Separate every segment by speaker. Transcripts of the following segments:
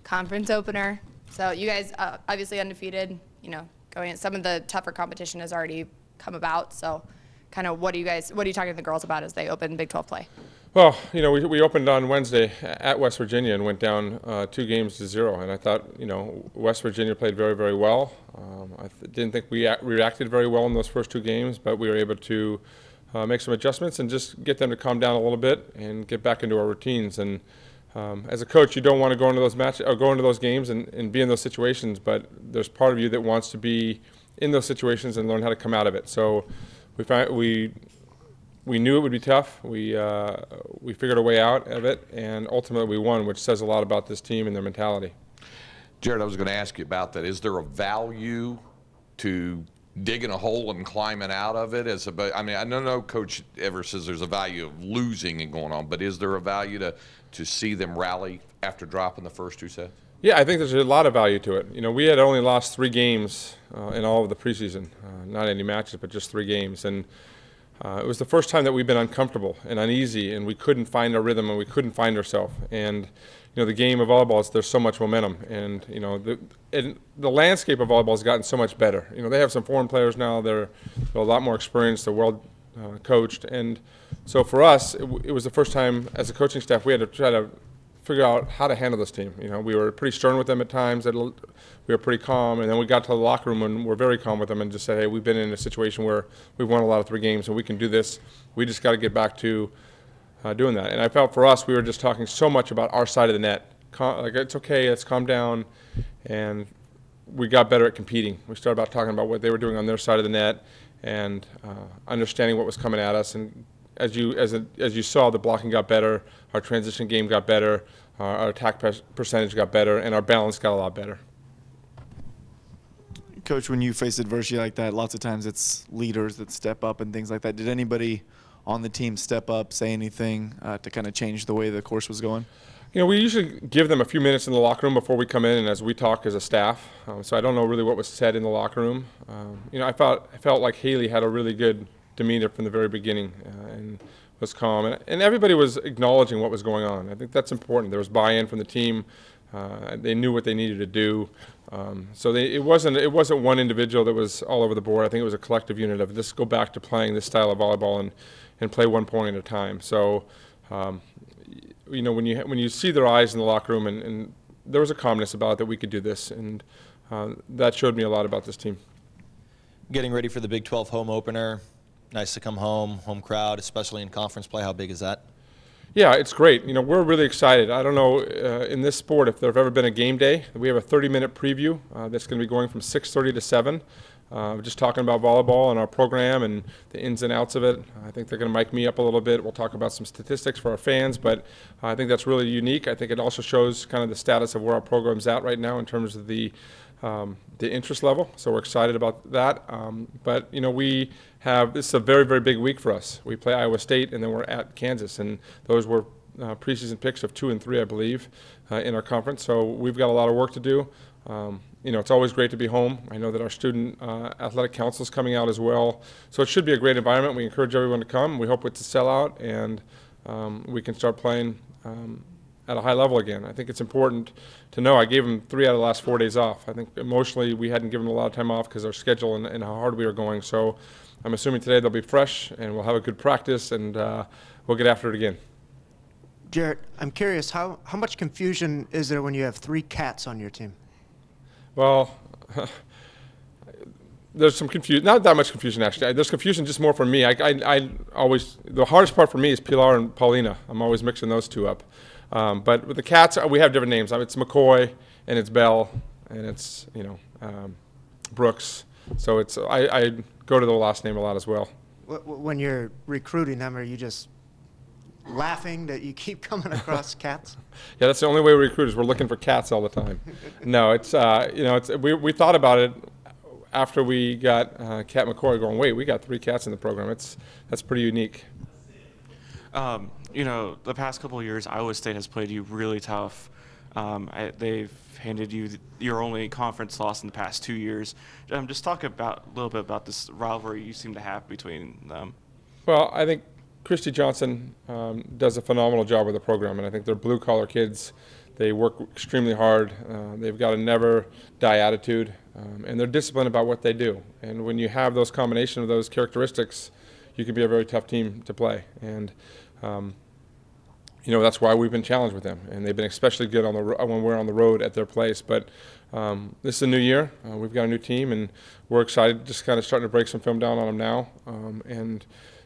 Speaker 1: conference opener. So you guys obviously undefeated, you know, going at some of the tougher competition has already come about. So kind of what are you talking to the girls about as they open Big 12 play?
Speaker 2: Well, you know, we opened on Wednesday at West Virginia and went down 2-0, and I thought, you know, West Virginia played very, very well. I didn't think we reacted very well in those first 2 games, but we were able to make some adjustments and just get them to calm down a little bit and get back into our routines. And as a coach, you don't want to go into those matches or go into those games and be in those situations, but there's part of you that wants to be in those situations and learn how to come out of it. So we knew it would be tough. We figured a way out of it, and ultimately we won, which says a lot about this team and their mentality.
Speaker 3: Jerritt, I was going to ask you about that. Is there a value to digging a hole and climbing out of it? I mean, I know no coach ever says there's a value of losing and going on, but is there a value to see them rally after dropping the first 2 sets?
Speaker 2: Yeah, I think there's a lot of value to it. You know, we had only lost 3 games in all of the preseason, not any matches, but just 3 games, and it was the first time that we've been uncomfortable and uneasy, and we couldn't find our rhythm and we couldn't find ourselves. And you know, the game of volleyball is there's so much momentum, and you know the landscape of volleyball has gotten so much better. You know, they have some foreign players now; they're a lot more experienced, they're well coached, and so for us, it was the first time as a coaching staff we had to try to figure out how to handle this team. You know, we were pretty stern with them at times. We were pretty calm, and then we got to the locker room and we're very calm with them and just said, hey, we've been in a situation where we've won a lot of 3 games and we can do this. We just got to get back to doing that. And I felt for us, we were just talking so much about our side of the net. Like, it's okay, let's calm down, and we got better at competing. We started talking about what they were doing on their side of the net and understanding what was coming at us. And as you saw, the blocking got better, our transition game got better, our attack percentage got better, and our balance got a lot better.
Speaker 4: Coach, when you face adversity like that, lots of times it's leaders that step up and things like that. Did anybody on the team step up, say anything to kind of change the way the course was going?
Speaker 2: You know, we usually give them a few minutes in the locker room before we come in and as we talk as a staff. So I don't know really what was said in the locker room. You know, I felt like Haley had a really good demeanor from the very beginning and was calm, and everybody was acknowledging what was going on. I think that's important. There was buy-in from the team. They knew what they needed to do. So it wasn't one individual that was all over the board. I think it was a collective unit of let's go back to playing this style of volleyball and play 1 point at a time. So you know, when you see their eyes in the locker room, and there was a calmness about it that we could do this, and that showed me a lot about this team.
Speaker 5: Getting ready for the Big 12 home opener. Nice to come home crowd, especially in conference play. How big is that?
Speaker 2: Yeah, it's great. You know, we're really excited. I don't know in this sport if there have ever been a game day. We have a 30-minute preview that's going to be going from 6:30 to 7. We're just talking about volleyball and our program and the ins and outs of it. I think they're going to mic me up a little bit. We'll talk about some statistics for our fans, but I think that's really unique. I think it also shows kind of the status of where our program's at right now in terms of the interest level. So we're excited about that. But you know, this is a very, very big week for us. We play Iowa State and then we're at Kansas, and those were preseason picks of 2 and 3, I believe, in our conference. So we've got a lot of work to do. You know, it's always great to be home. I know that our student athletic council is coming out as well. So it should be a great environment. We encourage everyone to come. We hope it's a sellout, and we can start playing at a high level again. I think it's important to know I gave them 3 out of the last 4 days off. I think emotionally we hadn't given them a lot of time off because of our schedule and how hard we were going. So I'm assuming today they'll be fresh and we'll have a good practice, and we'll get after it again.
Speaker 6: Jerritt, I'm curious, how much confusion is there when you have 3 cats on your team?
Speaker 2: Well, there's some confusion, not that much confusion actually. There's confusion just more for me. I always, the hardest part for me is Pilar and Paulina. I'm always mixing those 2 up. But with the cats, we have different names. It's McCoy, and it's Bell, and it's, you know, Brooks. So it's, I go to the last name a lot as well.
Speaker 6: When you're recruiting them, are you just laughing that you keep coming across cats?
Speaker 2: Yeah, that's the only way we recruit is we're looking for cats all the time. No, it's you know, we thought about it after we got Cat McCoy going, wait, we got 3 cats in the program. That's pretty unique.
Speaker 7: You know, the past couple of years, Iowa State has played you really tough. They've handed you your only conference loss in the past 2 years. Just talk a little bit about this rivalry you seem to have between them.
Speaker 2: Well, I think Christy Johnson does a phenomenal job with the program, and I think they're blue-collar kids They work extremely hard. They've got a never die attitude, and they're disciplined about what they do. And when you have those combination of those characteristics, you can be a very tough team to play. And you know, that's why we've been challenged with them, and they've been especially good on when we're on the road at their place. But this is a new year. We've got a new team, and we're excited, just kind of starting to break some film down on them now, and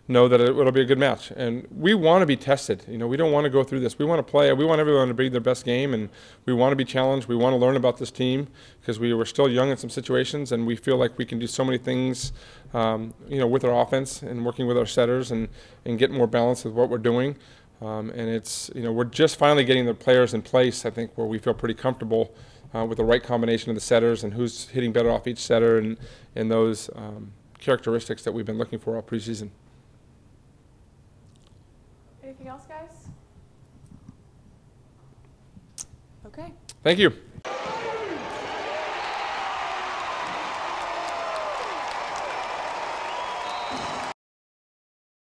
Speaker 2: know that it'll be a good match. And we want to be tested. You know, we don't want to go through this. We want to play. We want everyone to be their best game, and we want to be challenged. We want to learn about this team because we were still young in some situations, and we feel like we can do so many things, you know, with our offense and working with our setters and get more balance with what we're doing. And it's, you know, we're just finally getting the players in place, I think, where we feel pretty comfortable with the right combination of the setters and who's hitting better off each setter and those characteristics that we've been looking for all preseason.
Speaker 1: Anything else, guys? Okay.
Speaker 2: Thank you.